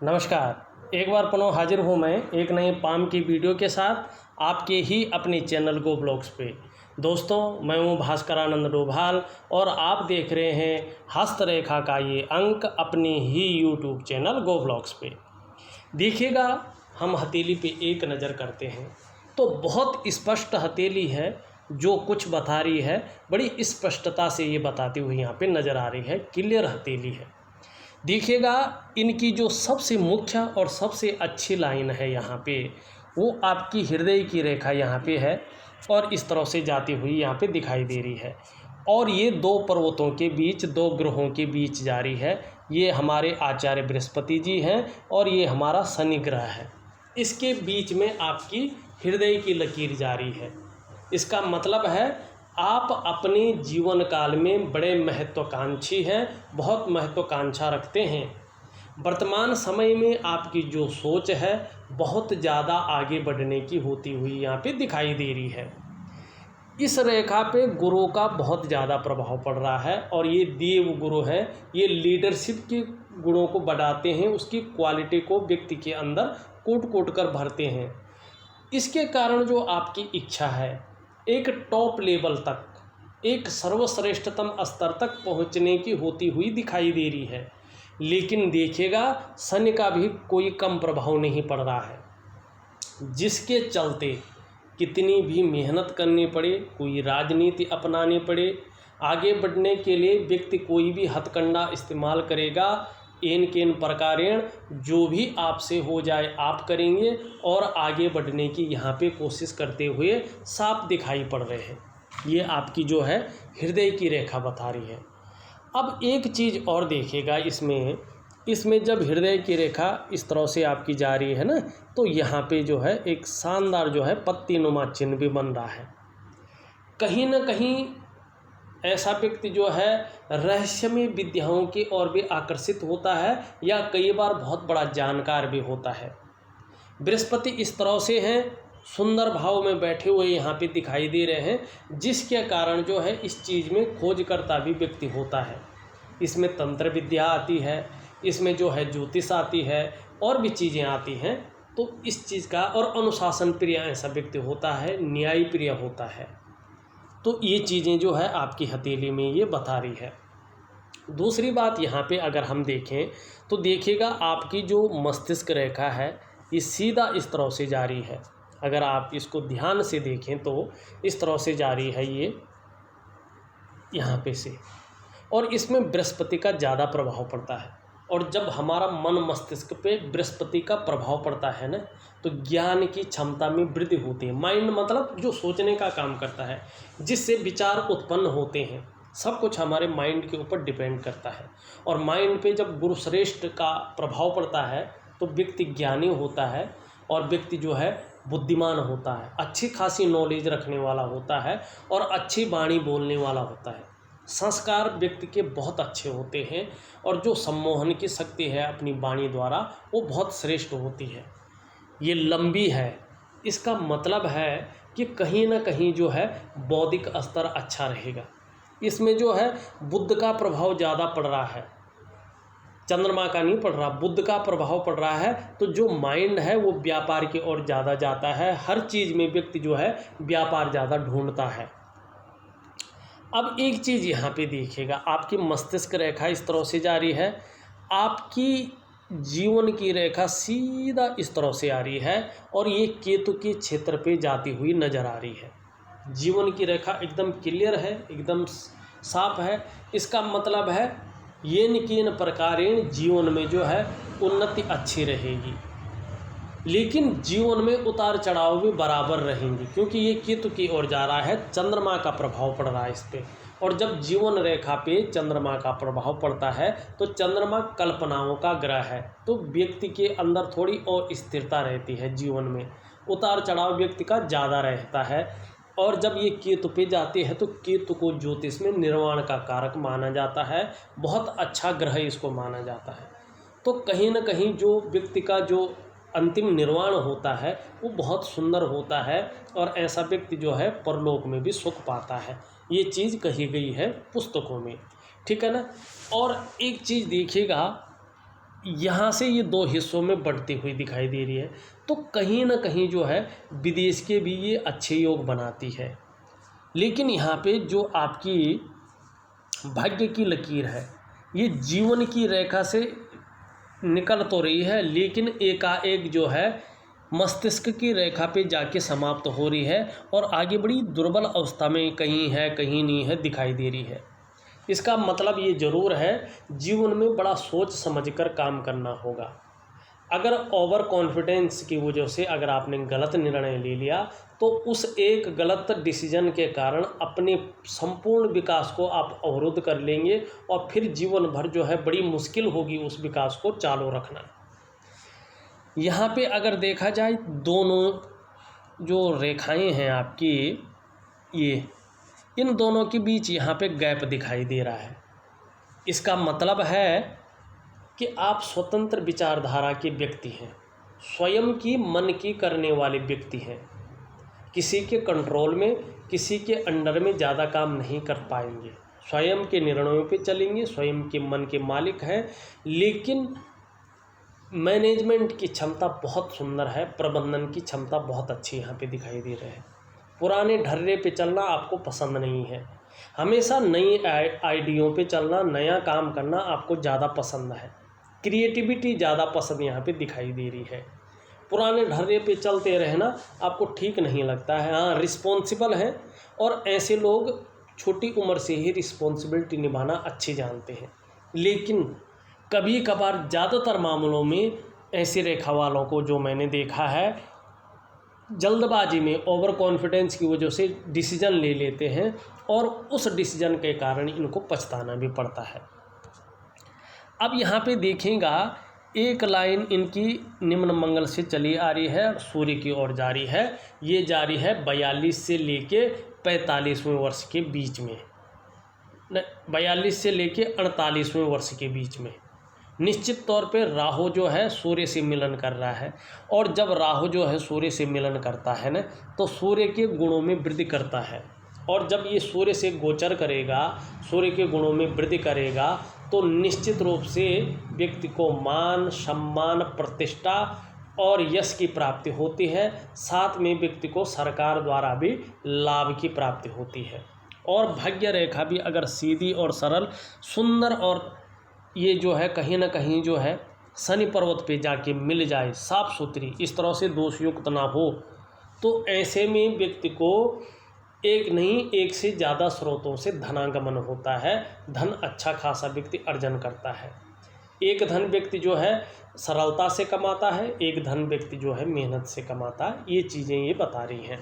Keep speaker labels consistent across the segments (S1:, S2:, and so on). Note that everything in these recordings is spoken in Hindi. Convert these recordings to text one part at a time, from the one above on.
S1: नमस्कार। एक बार पुनः हाजिर हूँ मैं एक नई पाम की वीडियो के साथ आपके ही अपने चैनल गो ब्लॉग्स पे। दोस्तों, मैं हूँ भास्करानंद डोभाल और आप देख रहे हैं हस्तरेखा का ये अंक अपने ही यूट्यूब चैनल गो ब्लॉग्स पे। देखिएगा, हम हथेली पे एक नज़र करते हैं तो बहुत स्पष्ट हथेली है, जो कुछ बता रही है बड़ी स्पष्टता से ये बताती हुई यहाँ पे नज़र आ रही है, क्लियर हथेली है। देखिएगा, इनकी जो सबसे मुख्य और सबसे अच्छी लाइन है यहाँ पे, वो आपकी हृदय की रेखा यहाँ पे है और इस तरह से जाती हुई यहाँ पे दिखाई दे रही है। और ये दो पर्वतों के बीच, दो ग्रहों के बीच जा रही है। ये हमारे आचार्य बृहस्पति जी हैं और ये हमारा शनि ग्रह है। इसके बीच में आपकी हृदय की लकीर जा रही है। इसका मतलब है आप अपने जीवन काल में बड़े महत्वाकांक्षी हैं, बहुत महत्वाकांक्षा रखते हैं। वर्तमान समय में आपकी जो सोच है बहुत ज़्यादा आगे बढ़ने की होती हुई यहाँ पे दिखाई दे रही है। इस रेखा पे गुरु का बहुत ज़्यादा प्रभाव पड़ रहा है और ये देव गुरु हैं। ये लीडरशिप के गुणों को बढ़ाते हैं, उसकी क्वालिटी को व्यक्ति के अंदर कोट कोट कर भरते हैं। इसके कारण जो आपकी इच्छा है एक टॉप लेवल तक, एक सर्वश्रेष्ठतम स्तर तक पहुंचने की होती हुई दिखाई दे रही है। लेकिन देखिएगा, शनि का भी कोई कम प्रभाव नहीं पड़ रहा है, जिसके चलते कितनी भी मेहनत करनी पड़े, कोई राजनीति अपनानी पड़े, आगे बढ़ने के लिए व्यक्ति कोई भी हथकंडा इस्तेमाल करेगा। एन केन प्रकारेण जो भी आपसे हो जाए आप करेंगे और आगे बढ़ने की यहाँ पे कोशिश करते हुए साफ दिखाई पड़ रहे हैं। ये आपकी जो है हृदय की रेखा बता रही है। अब एक चीज़ और देखिएगा, इसमें जब हृदय की रेखा इस तरह से आपकी जा रही है ना, तो यहाँ पे जो है एक शानदार जो है पत्तीनुमा चिन्ह भी बन रहा है। कहीं ना कहीं ऐसा व्यक्ति जो है रहस्यमय विद्याओं की ओर भी आकर्षित होता है या कई बार बहुत बड़ा जानकार भी होता है। बृहस्पति इस तरह से हैं, सुंदर भाव में बैठे हुए यहाँ पे दिखाई दे रहे हैं, जिसके कारण जो है इस चीज़ में खोजकर्ता भी व्यक्ति होता है। इसमें तंत्र विद्या आती है, इसमें जो है ज्योतिष आती है और भी चीज़ें आती हैं। तो इस चीज़ का और अनुशासन प्रिय ऐसा व्यक्ति होता है, न्याय प्रिय होता है। तो ये चीज़ें जो है आपकी हथेली में ये बता रही है। दूसरी बात यहाँ पे अगर हम देखें तो देखिएगा, आपकी जो मस्तिष्क रेखा है ये सीधा इस तरह से जा रही है। अगर आप इसको ध्यान से देखें तो इस तरह से जा रही है ये यहाँ पे से, और इसमें बृहस्पति का ज़्यादा प्रभाव पड़ता है। और जब हमारा मन मस्तिष्क पे बृहस्पति का प्रभाव पड़ता है ना, तो ज्ञान की क्षमता में वृद्धि होती है। माइंड मतलब जो सोचने का काम करता है, जिससे विचार उत्पन्न होते हैं, सब कुछ हमारे माइंड के ऊपर डिपेंड करता है। और माइंड पे जब गुरु श्रेष्ठ का प्रभाव पड़ता है तो व्यक्ति ज्ञानी होता है और व्यक्ति जो है बुद्धिमान होता है, अच्छी खासी नॉलेज रखने वाला होता है और अच्छी वाणी बोलने वाला होता है। संस्कार व्यक्ति के बहुत अच्छे होते हैं और जो सम्मोहन की शक्ति है अपनी वाणी द्वारा वो बहुत श्रेष्ठ होती है। ये लंबी है, इसका मतलब है कि कहीं ना कहीं जो है बौद्धिक स्तर अच्छा रहेगा। इसमें जो है बुद्ध का प्रभाव ज़्यादा पड़ रहा है, चंद्रमा का नहीं पड़ रहा, बुद्ध का प्रभाव पड़ रहा है। तो जो माइंड है वो व्यापार की ओर ज़्यादा जाता है, हर चीज़ में व्यक्ति जो है व्यापार ज़्यादा ढूंढता है। अब एक चीज़ यहाँ पे देखिएगा, आपकी मस्तिष्क रेखा इस तरह से जा रही है, आपकी जीवन की रेखा सीधा इस तरह से आ रही है और ये केतु के क्षेत्र पे जाती हुई नज़र आ रही है। जीवन की रेखा एकदम क्लियर है, एकदम साफ है। इसका मतलब है येन केन प्रकारेण जीवन में जो है उन्नति अच्छी रहेगी, लेकिन जीवन में उतार चढ़ाव भी बराबर रहेंगे, क्योंकि ये केतु की ओर जा रहा है, चंद्रमा का प्रभाव पड़ रहा है इस पर। और जब जीवन रेखा पे चंद्रमा का प्रभाव पड़ता है तो चंद्रमा कल्पनाओं का ग्रह है, तो व्यक्ति के अंदर थोड़ी और स्थिरता रहती है, जीवन में उतार चढ़ाव व्यक्ति का ज़्यादा रहता है। और जब ये केतु पे जाते हैं तो केतु को ज्योतिष में निर्वाण का कारक माना जाता है, बहुत अच्छा ग्रह इसको माना जाता है। तो कहीं ना कहीं जो व्यक्ति का जो अंतिम निर्वाण होता है वो बहुत सुंदर होता है और ऐसा व्यक्ति जो है परलोक में भी सुख पाता है। ये चीज़ कही गई है पुस्तकों में, ठीक है ना। और एक चीज़ देखिएगा, यहाँ से ये दो हिस्सों में बढ़ती हुई दिखाई दे रही है। तो कहीं ना कहीं जो है विदेश के भी ये अच्छे योग बनाती है। लेकिन यहाँ पे जो आपकी भाग्य की लकीर है ये जीवन की रेखा से निकल तो रही है, लेकिन एकाएक जो है मस्तिष्क की रेखा पे जाके समाप्त हो रही है और आगे बड़ी दुर्बल अवस्था में कहीं है कहीं नहीं है दिखाई दे रही है। इसका मतलब ये ज़रूर है जीवन में बड़ा सोच समझकर काम करना होगा। अगर ओवर कॉन्फिडेंस की वजह से अगर आपने गलत निर्णय ले लिया तो उस एक गलत डिसीजन के कारण अपने संपूर्ण विकास को आप अवरुद्ध कर लेंगे और फिर जीवन भर जो है बड़ी मुश्किल होगी उस विकास को चालू रखना। यहाँ पे अगर देखा जाए दोनों जो रेखाएं हैं आपकी, ये इन दोनों के बीच यहाँ पे गैप दिखाई दे रहा है। इसका मतलब है कि आप स्वतंत्र विचारधारा के व्यक्ति हैं, स्वयं की मन की करने वाले व्यक्ति हैं। किसी के कंट्रोल में, किसी के अंडर में ज़्यादा काम नहीं कर पाएंगे, स्वयं के निर्णयों पे चलेंगे, स्वयं के मन के मालिक हैं। लेकिन मैनेजमेंट की क्षमता बहुत सुंदर है, प्रबंधन की क्षमता बहुत अच्छी यहाँ पे दिखाई दे रही है। पुराने ढर्रे पे चलना आपको पसंद नहीं है, हमेशा नई आइडियों पे चलना, नया काम करना आपको ज़्यादा पसंद है, क्रिएटिविटी ज़्यादा पसंद यहाँ पे दिखाई दे रही है। पुराने ढर्रे पे चलते रहना आपको ठीक नहीं लगता है। हाँ, रिस्पॉन्सिबल है और ऐसे लोग छोटी उम्र से ही रिस्पॉन्सिबिलिटी निभाना अच्छी जानते हैं। लेकिन कभी कभार ज़्यादातर मामलों में ऐसे रेखा वालों को जो मैंने देखा है, जल्दबाजी में ओवर कॉन्फिडेंस की वजह से डिसीजन ले लेते हैं और उस डिसीजन के कारण इनको पछताना भी पड़ता है। अब यहाँ पे देखेगा एक लाइन इनकी निम्न मंगल से चली आ रही है, सूर्य की ओर जारी है। ये जारी है 42 से लेके 45वें वर्ष के बीच में, 42 से लेके 48वें वर्ष के बीच में। निश्चित तौर पे राहु जो है सूर्य से मिलन कर रहा है, और जब राहु जो है सूर्य से मिलन करता है ना, तो सूर्य के गुणों में वृद्धि करता है। और जब ये सूर्य से गोचर करेगा, सूर्य के गुणों में वृद्धि करेगा, तो निश्चित रूप से व्यक्ति को मान, सम्मान, प्रतिष्ठा और यश की प्राप्ति होती है। साथ में व्यक्ति को सरकार द्वारा भी लाभ की प्राप्ति होती है। और भाग्य रेखा भी अगर सीधी और सरल, सुंदर और ये जो है कहीं ना कहीं जो है शनि पर्वत पे जाके मिल जाए, साफ सुथरी, इस तरह से दोषयुक्त ना हो, तो ऐसे में व्यक्ति को एक नहीं एक से ज़्यादा स्रोतों से धनागमन होता है। धन अच्छा खासा व्यक्ति अर्जन करता है। एक धन व्यक्ति जो है सरलता से कमाता है, एक धन व्यक्ति जो है मेहनत से कमाता है। ये चीज़ें ये बता रही हैं।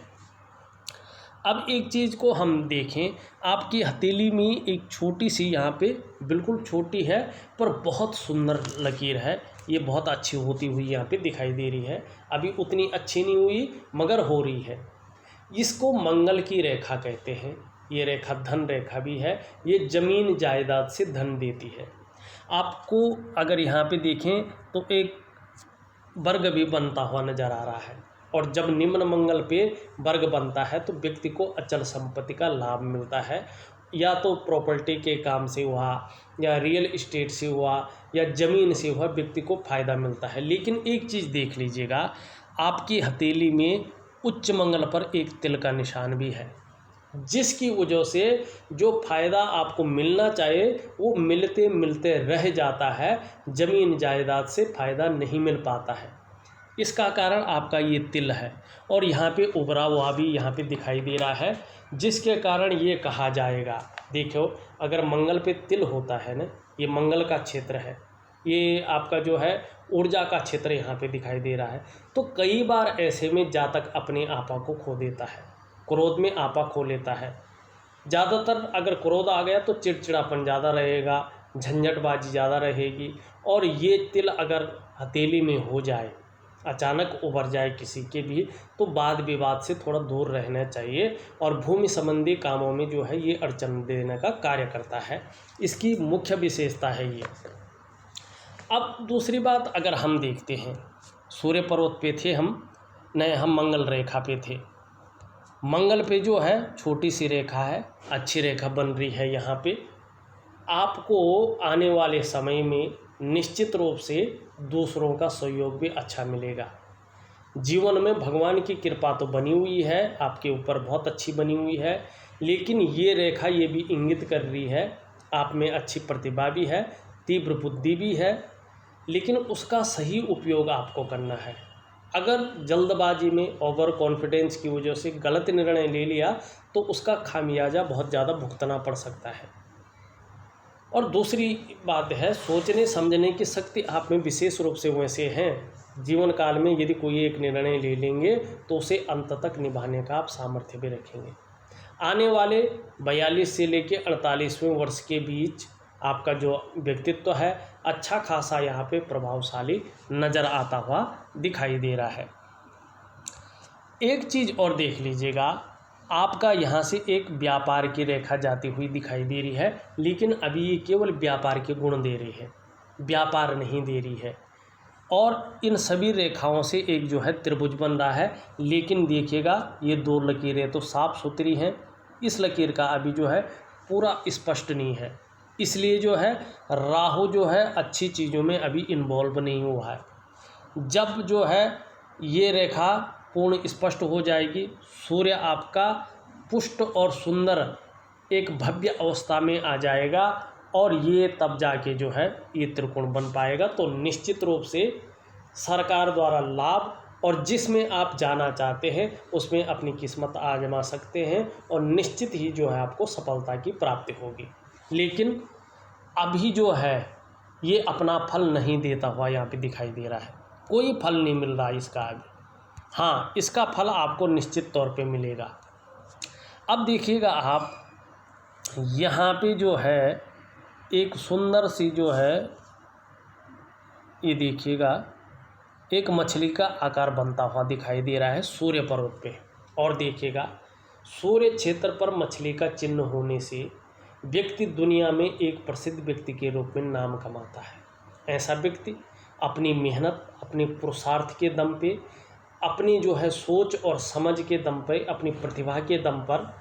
S1: अब एक चीज़ को हम देखें, आपकी हथेली में एक छोटी सी यहाँ पे बिल्कुल छोटी है पर बहुत सुंदर लकीर है। ये बहुत अच्छी होती हुई यहाँ पे दिखाई दे रही है। अभी उतनी अच्छी नहीं हुई मगर हो रही है। इसको मंगल की रेखा कहते हैं। ये रेखा धन रेखा भी है। ये ज़मीन जायदाद से धन देती है। आपको अगर यहाँ पे देखें तो एक वर्ग भी बनता हुआ नज़र आ रहा है, और जब निम्न मंगल पे वर्ग बनता है तो व्यक्ति को अचल संपत्ति का लाभ मिलता है। या तो प्रॉपर्टी के काम से हुआ, या रियल इस्टेट से हुआ, या ज़मीन से हुआ, व्यक्ति को फ़ायदा मिलता है। लेकिन एक चीज़ देख लीजिएगा, आपकी हथेली में उच्च मंगल पर एक तिल का निशान भी है, जिसकी वजह से जो फ़ायदा आपको मिलना चाहिए वो मिलते मिलते रह जाता है। ज़मीन जायदाद से फ़ायदा नहीं मिल पाता है। इसका कारण आपका ये तिल है, और यहाँ पे उभरा हुआ भी यहाँ पे दिखाई दे रहा है, जिसके कारण ये कहा जाएगा, देखो अगर मंगल पे तिल होता है ना, ये मंगल का क्षेत्र है, ये आपका जो है ऊर्जा का क्षेत्र यहाँ पे दिखाई दे रहा है। तो कई बार ऐसे में जातक अपने आपा को खो देता है, क्रोध में आपा खो लेता है। ज़्यादातर अगर क्रोध आ गया तो चिड़चिड़ापन ज़्यादा रहेगा, झंझटबाजी ज़्यादा रहेगी। और ये तिल अगर हथेली में हो जाए, अचानक उभर जाए किसी के भी, तो वाद विवाद से थोड़ा दूर रहना चाहिए। और भूमि संबंधी कामों में जो है ये अड़चन देने का कार्य करता है। इसकी मुख्य विशेषता है ये। अब दूसरी बात अगर हम देखते हैं, सूर्य पर्वत पे थे हम मंगल रेखा पे थे। मंगल पे जो है छोटी सी रेखा है, अच्छी रेखा बन रही है। यहाँ पे आपको आने वाले समय में निश्चित रूप से दूसरों का सहयोग भी अच्छा मिलेगा। जीवन में भगवान की कृपा तो बनी हुई है, आपके ऊपर बहुत अच्छी बनी हुई है, लेकिन ये रेखा ये भी इंगित कर रही है आप में अच्छी प्रतिभा भी है, तीव्र बुद्धि भी है, लेकिन उसका सही उपयोग आपको करना है। अगर जल्दबाजी में ओवर कॉन्फिडेंस की वजह से गलत निर्णय ले लिया तो उसका खामियाजा बहुत ज़्यादा भुगतना पड़ सकता है। और दूसरी बात है, सोचने समझने की शक्ति आप में विशेष रूप से वैसे हैं। जीवन काल में यदि कोई एक निर्णय ले लेंगे तो उसे अंत तक निभाने का आप सामर्थ्य भी रखेंगे। आने वाले 42 से लेकर 48वें वर्ष के बीच आपका जो व्यक्तित्व है अच्छा खासा यहाँ पे प्रभावशाली नज़र आता हुआ दिखाई दे रहा है। एक चीज़ और देख लीजिएगा, आपका यहाँ से एक व्यापार की रेखा जाती हुई दिखाई दे रही है, लेकिन अभी ये केवल व्यापार के गुण दे रही है, व्यापार नहीं दे रही है। और इन सभी रेखाओं से एक जो है त्रिभुज बन रहा है, लेकिन देखिएगा ये 2 लकीरें तो साफ सुथरी हैं, इस लकीर का अभी जो है पूरा स्पष्ट नहीं है, इसलिए जो है राहु जो है अच्छी चीज़ों में अभी इन्वॉल्व नहीं हुआ है। जब जो है ये रेखा पूर्ण स्पष्ट हो जाएगी, सूर्य आपका पुष्ट और सुंदर एक भव्य अवस्था में आ जाएगा और ये तब जाके जो है ये त्रिकोण बन पाएगा। तो निश्चित रूप से सरकार द्वारा लाभ और जिसमें आप जाना चाहते हैं उसमें अपनी किस्मत आजमा सकते हैं और निश्चित ही जो है आपको सफलता की प्राप्ति होगी। लेकिन अभी जो है ये अपना फल नहीं देता हुआ यहाँ पे दिखाई दे रहा है, कोई फल नहीं मिल रहा इसका अभी। हाँ, इसका फल आपको निश्चित तौर पे मिलेगा। अब देखिएगा आप यहाँ पे जो है एक सुंदर सी जो है ये देखिएगा एक मछली का आकार बनता हुआ दिखाई दे रहा है सूर्य पर्वत पे। और देखिएगा सूर्य क्षेत्र पर मछली का चिन्ह होने से व्यक्ति दुनिया में एक प्रसिद्ध व्यक्ति के रूप में नाम कमाता है। ऐसा व्यक्ति अपनी मेहनत, अपने पुरुषार्थ के दम पे, अपनी जो है सोच और समझ के दम पे, अपनी प्रतिभा के दम पर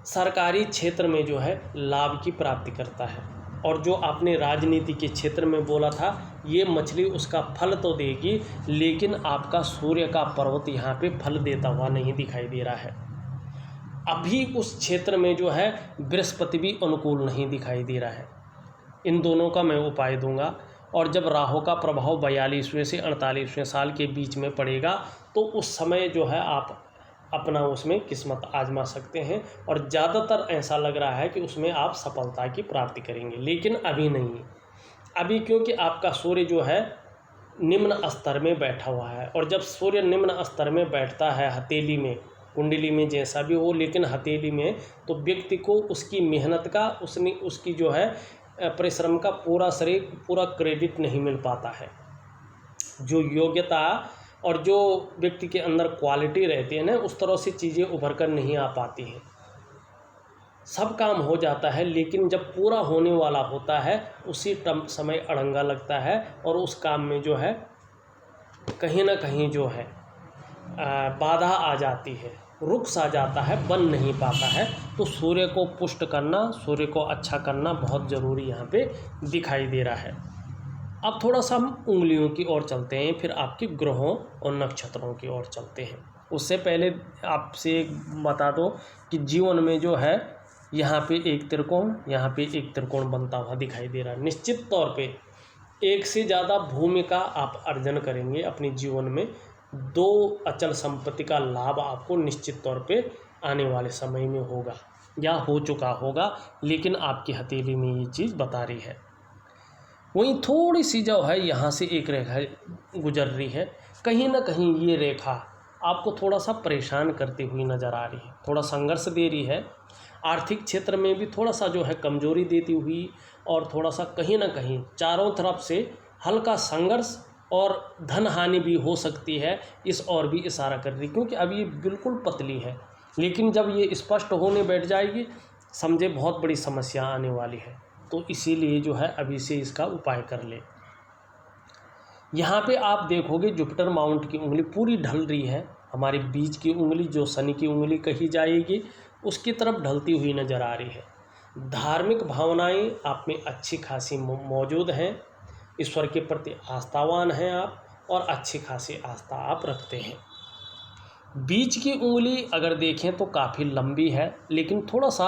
S1: सरकारी क्षेत्र में जो है लाभ की प्राप्ति करता है। और जो आपने राजनीति के क्षेत्र में बोला था, ये मछली उसका फल तो देगी, लेकिन आपका सूर्य का पर्वत यहाँ पे फल देता हुआ नहीं दिखाई दे रहा है। अभी उस क्षेत्र में जो है बृहस्पति भी अनुकूल नहीं दिखाई दे रहा है। इन दोनों का मैं उपाय दूंगा। और जब राहु का प्रभाव 42वें से 48वें साल के बीच में पड़ेगा तो उस समय जो है आप अपना उसमें किस्मत आजमा सकते हैं और ज़्यादातर ऐसा लग रहा है कि उसमें आप सफलता की प्राप्ति करेंगे, लेकिन अभी नहीं। अभी क्योंकि आपका सूर्य जो है निम्न स्तर में बैठा हुआ है, और जब सूर्य निम्न स्तर में बैठता है हथेली में, कुंडली में जैसा भी हो, लेकिन हथेली में, तो व्यक्ति को उसकी मेहनत का, उसकी जो है परिश्रम का पूरा क्रेडिट नहीं मिल पाता है। जो योग्यता और जो व्यक्ति के अंदर क्वालिटी रहती है ना, उस तरह से चीज़ें उभर कर नहीं आ पाती हैं। सब काम हो जाता है, लेकिन जब पूरा होने वाला होता है उसी समय अड़ंगा लगता है और उस काम में जो है कहीं ना कहीं जो है बाधा आ जाती है, रुक्स आ जाता है, बन नहीं पाता है। तो सूर्य को पुष्ट करना, सूर्य को अच्छा करना बहुत ज़रूरी यहाँ पे दिखाई दे रहा है। अब थोड़ा सा हम उंगलियों की ओर चलते हैं, फिर आपके ग्रहों और नक्षत्रों की ओर चलते हैं। उससे पहले आपसे बता दो कि जीवन में जो है यहाँ पे एक त्रिकोण, यहाँ पे एक त्रिकोण बनता हुआ दिखाई दे रहा है। निश्चित तौर पे एक से ज़्यादा भूमि का आप अर्जन करेंगे अपने जीवन में। 2 अचल संपत्ति का लाभ आपको निश्चित तौर पे आने वाले समय में होगा या हो चुका होगा, लेकिन आपकी हथेली में ये चीज़ बता रही है। वहीं थोड़ी सी जो है यहाँ से एक रेखा गुजर रही है, कहीं ना कहीं ये रेखा आपको थोड़ा सा परेशान करती हुई नज़र आ रही है, थोड़ा संघर्ष दे रही है। आर्थिक क्षेत्र में भी थोड़ा सा जो है कमजोरी देती हुई, और थोड़ा सा कहीं ना कहीं चारों तरफ से हल्का संघर्ष और धन हानि भी हो सकती है, इस और भी इशारा कर रही, क्योंकि अब ये बिल्कुल पतली है, लेकिन जब ये स्पष्ट होने बैठ जाएगी समझे बहुत बड़ी समस्या आने वाली है। तो इसीलिए जो है अभी से इसका उपाय कर ले। यहाँ पे आप देखोगे जुपिटर माउंट की उंगली पूरी ढल रही है, हमारी बीच की उंगली जो शनि की उंगली कही जाएगी उसकी तरफ ढलती हुई नज़र आ रही है। धार्मिक भावनाएं आप में अच्छी खासी मौजूद हैं, ईश्वर के प्रति आस्थावान हैं आप और अच्छी खासी आस्था आप रखते हैं। बीच की उंगली अगर देखें तो काफ़ी लंबी है, लेकिन थोड़ा सा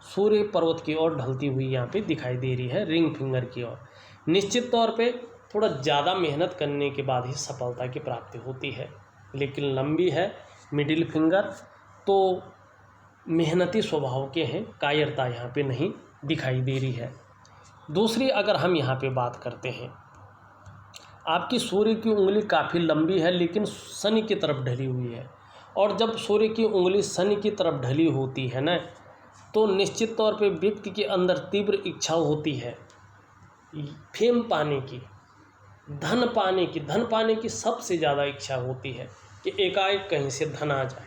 S1: सूर्य पर्वत की ओर ढलती हुई यहाँ पे दिखाई दे रही है, रिंग फिंगर की ओर। निश्चित तौर पे थोड़ा ज़्यादा मेहनत करने के बाद ही सफलता की प्राप्ति होती है, लेकिन लंबी है। मिडिल फिंगर तो मेहनती स्वभाव के हैं, कायरता यहाँ पे नहीं दिखाई दे रही है। दूसरी अगर हम यहाँ पे बात करते हैं, आपकी सूर्य की उंगली काफ़ी लंबी है लेकिन शनि की तरफ ढली हुई है, और जब सूर्य की उंगली शनि की तरफ ढली होती है ना, तो निश्चित तौर पे व्यक्ति के अंदर तीव्र इच्छा होती है फेम पाने की, धन पाने की सबसे ज़्यादा इच्छा होती है कि एकाएक कहीं से धन आ जाए,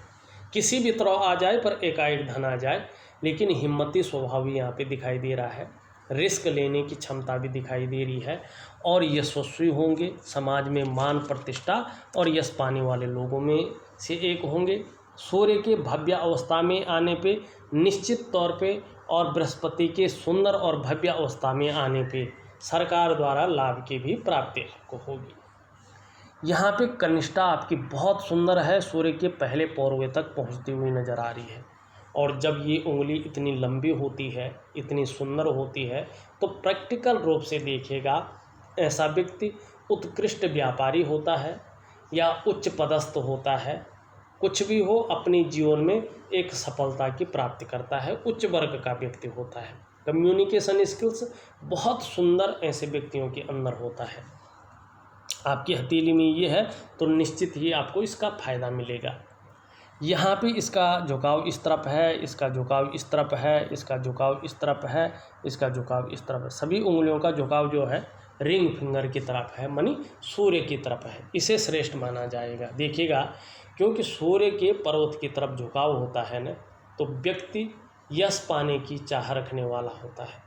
S1: किसी भी तरह आ जाए पर एकाएक धन आ जाए। लेकिन हिम्मती स्वभाव भी यहाँ पे दिखाई दे रहा है, रिस्क लेने की क्षमता भी दिखाई दे रही है, और यशस्वी होंगे, समाज में मान प्रतिष्ठा और यश पाने वाले लोगों में से एक होंगे। सूर्य के भव्य अवस्था में आने पे निश्चित तौर पे और बृहस्पति के सुंदर और भव्य अवस्था में आने पे सरकार द्वारा लाभ की भी प्राप्ति आपको होगी। यहाँ पे कनिष्ठा आपकी बहुत सुंदर है, सूर्य के पहले पौरवे तक पहुँचती हुई नज़र आ रही है, और जब ये उंगली इतनी लंबी होती है, इतनी सुंदर होती है, तो प्रैक्टिकल रूप से देखिएगा ऐसा व्यक्ति उत्कृष्ट व्यापारी होता है या उच्च पदस्थ होता है, कुछ भी हो अपने जीवन में एक सफलता की प्राप्ति करता है, उच्च वर्ग का व्यक्ति होता है। कम्युनिकेशन स्किल्स बहुत सुंदर ऐसे व्यक्तियों के अंदर होता है। आपकी हथेली में ये है तो निश्चित ही आपको इसका फ़ायदा मिलेगा। यहाँ पे इसका झुकाव इस तरफ है, इसका झुकाव इस तरफ है, इसका झुकाव इस तरफ है, इसका झुकाव इस तरफ है। सभी उंगलियों का झुकाव जो है रिंग फिंगर की तरफ है, मानी सूर्य की तरफ है। इसे श्रेष्ठ माना जाएगा। देखिएगा, क्योंकि सूर्य के पर्वत की तरफ झुकाव होता है ना, तो व्यक्ति यश पाने की चाह रखने वाला होता है,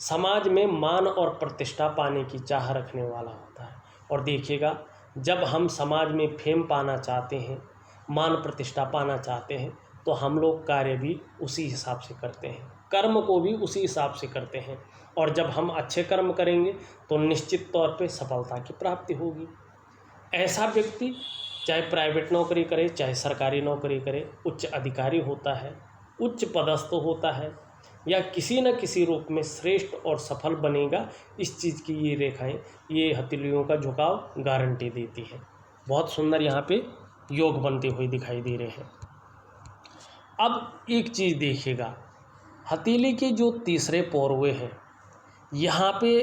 S1: समाज में मान और प्रतिष्ठा पाने की चाह रखने वाला होता है। और देखिएगा, जब हम समाज में फेम पाना चाहते हैं, मान प्रतिष्ठा पाना चाहते हैं, तो हम लोग कार्य भी उसी हिसाब से करते हैं, कर्म को भी उसी हिसाब से करते हैं। और जब हम अच्छे कर्म करेंगे तो निश्चित तौर पे सफलता की प्राप्ति होगी। ऐसा व्यक्ति चाहे प्राइवेट नौकरी करे, चाहे सरकारी नौकरी करे, उच्च अधिकारी होता है, उच्च पदस्थ होता है, या किसी न किसी रूप में श्रेष्ठ और सफल बनेगा। इस चीज़ की ये रेखाएं, ये हथेलियों का झुकाव गारंटी देती है। बहुत सुंदर यहाँ पे योग बनते हुए दिखाई दे रहे हैं। अब एक चीज़ देखिएगा, हथेली के जो तीसरे पौरवे हैं, यहाँ पे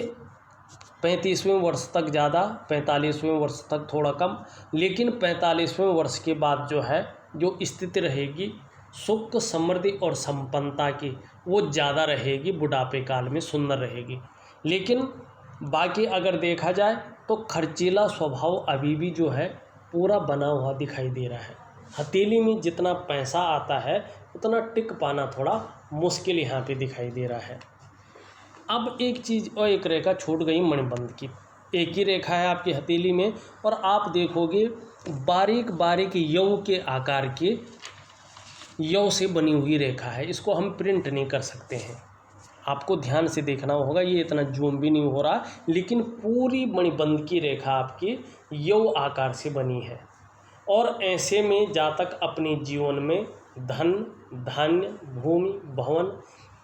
S1: 35वें वर्ष तक ज़्यादा, 45वें वर्ष तक थोड़ा कम, लेकिन 45वें वर्ष के बाद जो है जो स्थिति रहेगी सुख, समृद्धि और संपन्नता की, वो ज़्यादा रहेगी, बुढ़ापे काल में सुंदर रहेगी। लेकिन बाकी अगर देखा जाए तो खर्चीला स्वभाव अभी भी जो है पूरा बना हुआ दिखाई दे रहा है। हथेली में जितना पैसा आता है उतना टिक पाना थोड़ा मुश्किल यहाँ पे दिखाई दे रहा है। अब एक चीज़ और एक रेखा छूट गई मणिबंध की, एक ही रेखा है आपकी हथेली में, और आप देखोगे बारीक बारीक यौ के आकार के यौ से बनी हुई रेखा है। इसको हम प्रिंट नहीं कर सकते हैं, आपको ध्यान से देखना होगा। ये इतना जूम भी नहीं हो रहा, लेकिन पूरी मणिबंध की रेखा आपकी यौ आकार से बनी है। और ऐसे में जातक अपने जीवन में धन, धान्य, भूमि, भवन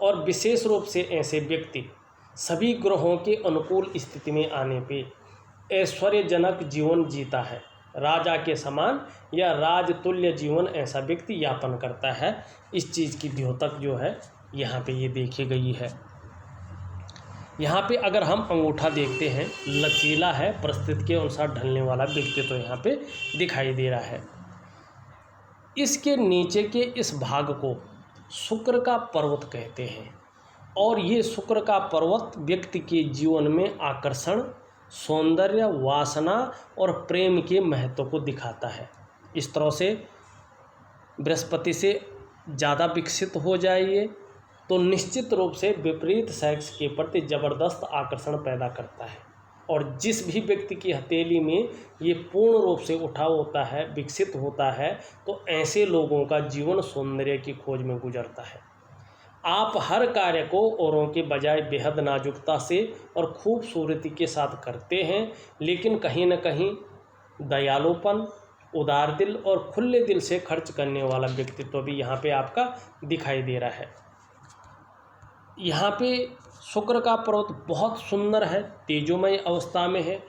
S1: और विशेष रूप से ऐसे व्यक्ति सभी ग्रहों के अनुकूल स्थिति में आने पे ऐश्वर्यजनक जीवन जीता है, राजा के समान या राजतुल्य जीवन ऐसा व्यक्ति यापन करता है। इस चीज़ की द्योतक जो है यहाँ पे ये देखी गई है। यहाँ पे अगर हम अंगूठा देखते हैं, लचीला है, परिस्थिति के अनुसार ढलने वाला व्यक्ति तो यहाँ पे दिखाई दे रहा है। इसके नीचे के इस भाग को शुक्र का पर्वत कहते हैं, और ये शुक्र का पर्वत व्यक्ति के जीवन में आकर्षण, सौंदर्य, वासना और प्रेम के महत्व को दिखाता है। इस तरह से बृहस्पति से ज़्यादा विकसित हो जाइए तो निश्चित रूप से विपरीत सेक्स के प्रति ज़बरदस्त आकर्षण पैदा करता है। और जिस भी व्यक्ति की हथेली में ये पूर्ण रूप से उठा होता है, विकसित होता है, तो ऐसे लोगों का जीवन सौंदर्य की खोज में गुजरता है। आप हर कार्य को औरों के बजाय बेहद नाजुकता से और खूबसूरती के साथ करते हैं, लेकिन कहीं न कहीं दयालुपन, उदार दिल और खुले दिल से खर्च करने वाला व्यक्तित्व भी यहाँ पे आपका दिखाई दे रहा है। यहाँ पे शुक्र का पर्वत बहुत सुंदर है, तेजोमय अवस्था में है।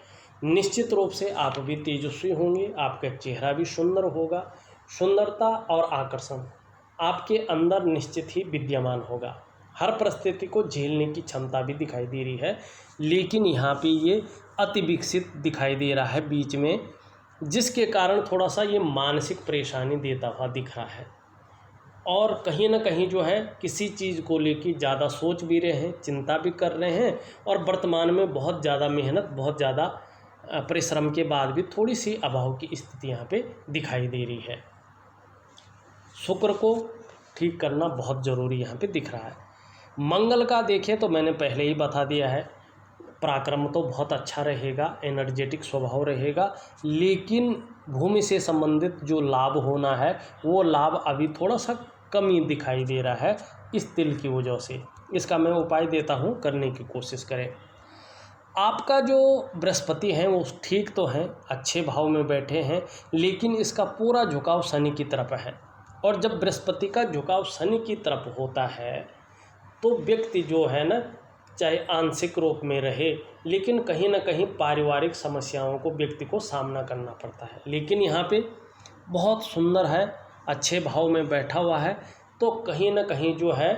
S1: निश्चित रूप से आप भी तेजस्वी होंगे, आपका चेहरा भी सुंदर होगा। सुंदरता और आकर्षण आपके अंदर निश्चित ही विद्यमान होगा। हर परिस्थिति को झेलने की क्षमता भी दिखाई दे रही है, लेकिन यहाँ पे ये अति विकसित दिखाई दे रहा है बीच में, जिसके कारण थोड़ा सा ये मानसिक परेशानी देता हुआ दिख रहा है। और कहीं ना कहीं जो है किसी चीज़ को लेकर ज़्यादा सोच भी रहे हैं, चिंता भी कर रहे हैं, और वर्तमान में बहुत ज़्यादा मेहनत, बहुत ज़्यादा परिश्रम के बाद भी थोड़ी सी अभाव की स्थिति यहाँ पे दिखाई दे रही है। शुक्र को ठीक करना बहुत ज़रूरी यहाँ पे दिख रहा है। मंगल का देखें तो मैंने पहले ही बता दिया है, पराक्रम तो बहुत अच्छा रहेगा, एनर्जेटिक स्वभाव रहेगा, लेकिन भूमि से संबंधित जो लाभ होना है वो लाभ अभी थोड़ा सा कमी दिखाई दे रहा है इस तिल की वजह से। इसका मैं उपाय देता हूँ, करने की कोशिश करें। आपका जो बृहस्पति हैं वो ठीक तो हैं, अच्छे भाव में बैठे हैं, लेकिन इसका पूरा झुकाव शनि की तरफ है। और जब बृहस्पति का झुकाव शनि की तरफ होता है तो व्यक्ति जो है ना, चाहे आंशिक रूप में रहे, लेकिन कहीं ना कहीं पारिवारिक समस्याओं को व्यक्ति को सामना करना पड़ता है। लेकिन यहाँ पे बहुत सुंदर है, अच्छे भाव में बैठा हुआ है, तो कहीं ना कहीं जो है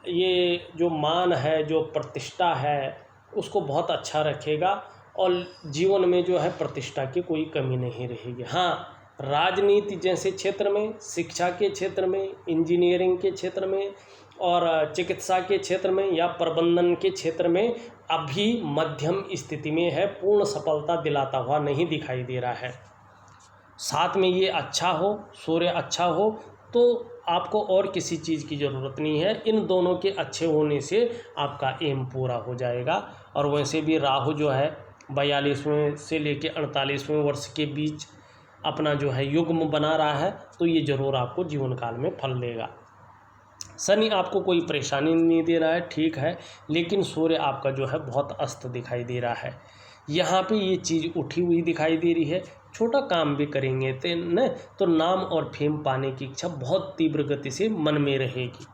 S1: ये जो मान है, जो प्रतिष्ठा है, उसको बहुत अच्छा रखेगा और जीवन में जो है प्रतिष्ठा की कोई कमी नहीं रहेगी। हाँ, राजनीति जैसे क्षेत्र में, शिक्षा के क्षेत्र में, इंजीनियरिंग के क्षेत्र में और चिकित्सा के क्षेत्र में या प्रबंधन के क्षेत्र में अभी मध्यम स्थिति में है, पूर्ण सफलता दिलाता हुआ नहीं दिखाई दे रहा है। साथ में ये अच्छा हो, सूर्य अच्छा हो, तो आपको और किसी चीज़ की ज़रूरत नहीं है। इन दोनों के अच्छे होने से आपका एम पूरा हो जाएगा। और वैसे भी राहु जो है 42वें से लेकर 48वें वर्ष के बीच अपना जो है युग्म बना रहा है, तो ये ज़रूर आपको जीवन काल में फल देगा। शनि आपको कोई परेशानी नहीं दे रहा है, ठीक है, लेकिन सूर्य आपका जो है बहुत अस्त दिखाई दे रहा है। यहाँ पे ये चीज़ उठी हुई दिखाई दे रही है। छोटा काम भी करेंगे तो नाम और फेम पाने की इच्छा बहुत तीव्र गति से मन में रहेगी।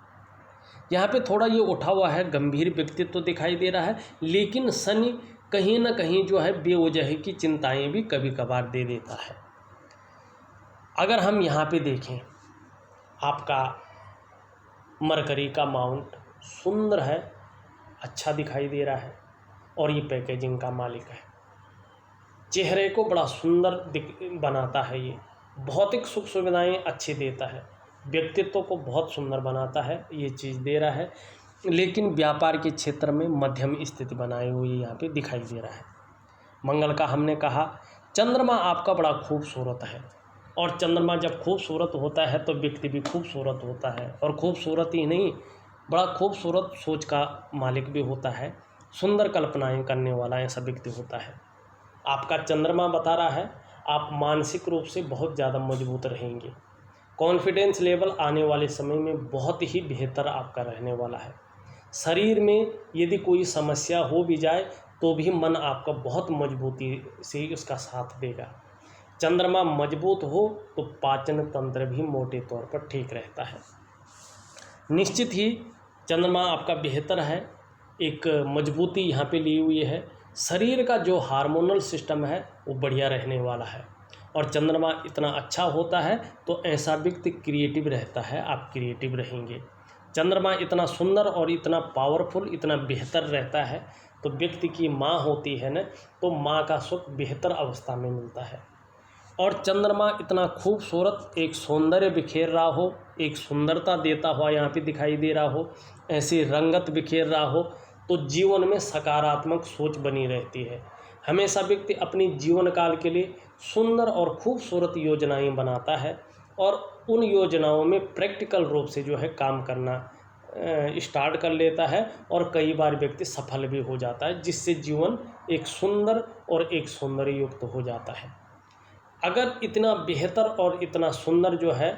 S1: यहाँ पे थोड़ा ये उठा हुआ है, गंभीर व्यक्तित्व तो दिखाई दे रहा है, लेकिन शनि कहीं ना कहीं जो है बेवजह की चिंताएं भी कभी कभार दे देता है। अगर हम यहाँ पे देखें, आपका मरकरी का माउंट सुंदर है, अच्छा दिखाई दे रहा है, और ये पैकेजिंग का मालिक है। चेहरे को बड़ा सुंदर बनाता है, ये भौतिक सुख सुविधाएं अच्छी देता है, व्यक्तित्व को बहुत सुंदर बनाता है, ये चीज़ दे रहा है। लेकिन व्यापार के क्षेत्र में मध्यम स्थिति बनाई हुई यहाँ पे दिखाई दे रहा है। मंगल का हमने कहा, चंद्रमा आपका बड़ा खूबसूरत है, और चंद्रमा जब खूबसूरत होता है तो व्यक्ति भी खूबसूरत होता है, और खूबसूरत ही नहीं, बड़ा खूबसूरत सोच का मालिक भी होता है, सुंदर कल्पनाएं करने वाला ऐसा व्यक्ति होता है। आपका चंद्रमा बता रहा है आप मानसिक रूप से बहुत ज़्यादा मजबूत रहेंगे। कॉन्फिडेंस लेवल आने वाले समय में बहुत ही बेहतर आपका रहने वाला है। शरीर में यदि कोई समस्या हो भी जाए तो भी मन आपका बहुत मजबूती से उसका साथ देगा। चंद्रमा मजबूत हो तो पाचन तंत्र भी मोटे तौर पर ठीक रहता है। निश्चित ही चंद्रमा आपका बेहतर है, एक मजबूती यहाँ पे ली हुई है। शरीर का जो हार्मोनल सिस्टम है वो बढ़िया रहने वाला है, और चंद्रमा इतना अच्छा होता है तो ऐसा व्यक्ति क्रिएटिव रहता है, आप क्रिएटिव रहेंगे। चंद्रमा इतना सुंदर और इतना पावरफुल, इतना बेहतर रहता है तो व्यक्ति की माँ होती है ना, तो माँ का सुख बेहतर अवस्था में मिलता है। और चंद्रमा इतना खूबसूरत एक सौंदर्य बिखेर रहा हो, एक सुंदरता देता हुआ यहाँ पे दिखाई दे रहा हो, ऐसी रंगत बिखेर रहा हो, तो जीवन में सकारात्मक सोच बनी रहती है। हमेशा व्यक्ति अपनी जीवन काल के लिए सुंदर और खूबसूरत योजनाएं बनाता है, और उन योजनाओं में प्रैक्टिकल रूप से जो है काम करना स्टार्ट कर लेता है, और कई बार व्यक्ति सफल भी हो जाता है, जिससे जीवन एक सुंदर और एक सौंदर्य युक्त हो जाता है। अगर इतना बेहतर और इतना सुंदर जो है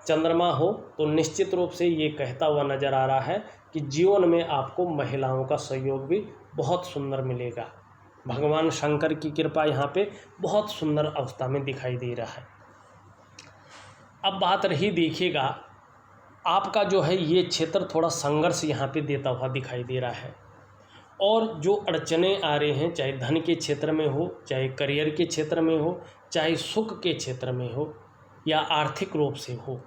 S1: चंद्रमा हो तो निश्चित रूप से ये कहता हुआ नज़र आ रहा है कि जीवन में आपको महिलाओं का सहयोग भी बहुत सुंदर मिलेगा। भगवान शंकर की कृपा यहाँ पे बहुत सुंदर अवस्था में दिखाई दे रहा है। अब बात रही, देखिएगा आपका जो है ये क्षेत्र थोड़ा संघर्ष यहाँ पे देता हुआ दिखाई दे रहा है, और जो अड़चने आ रहे हैं, चाहे धन के क्षेत्र में हो, चाहे करियर के क्षेत्र में हो, चाहे सुख के क्षेत्र में हो या आर्थिक रूप से हो,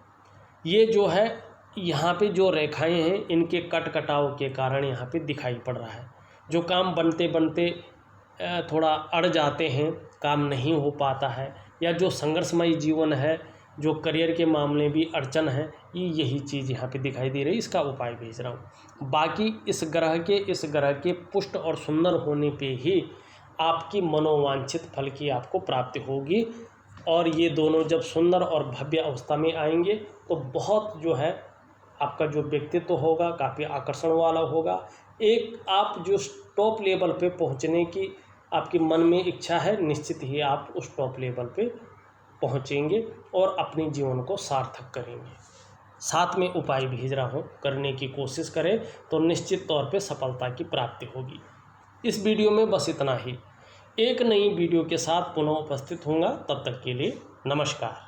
S1: ये जो है यहाँ पे जो रेखाएं हैं इनके कट कटाव के कारण यहाँ पे दिखाई पड़ रहा है। जो काम बनते बनते थोड़ा अड़ जाते हैं, काम नहीं हो पाता है, या जो संघर्षमय जीवन है, जो करियर के मामले भी अड़चन है, यही चीज़ यहाँ पे दिखाई दे रही है। इसका उपाय भेज रहा हूँ। बाकी इस ग्रह के पुष्ट और सुंदर होने पे ही आपकी मनोवांछित फल की आपको प्राप्ति होगी, और ये दोनों जब सुंदर और भव्य अवस्था में आएंगे तो बहुत जो है आपका जो व्यक्तित्व होगा काफ़ी आकर्षण वाला होगा। एक आप जो टॉप लेवल पे पहुंचने की आपकी मन में इच्छा है, निश्चित ही आप उस टॉप लेवल पे पहुंचेंगे और अपने जीवन को सार्थक करेंगे। साथ में उपाय भेज रहा हूँ, करने की कोशिश करें तो निश्चित तौर पे सफलता की प्राप्ति होगी। इस वीडियो में बस इतना ही। एक नई वीडियो के साथ पुनः उपस्थित होऊंगा, तब तक के लिए नमस्कार।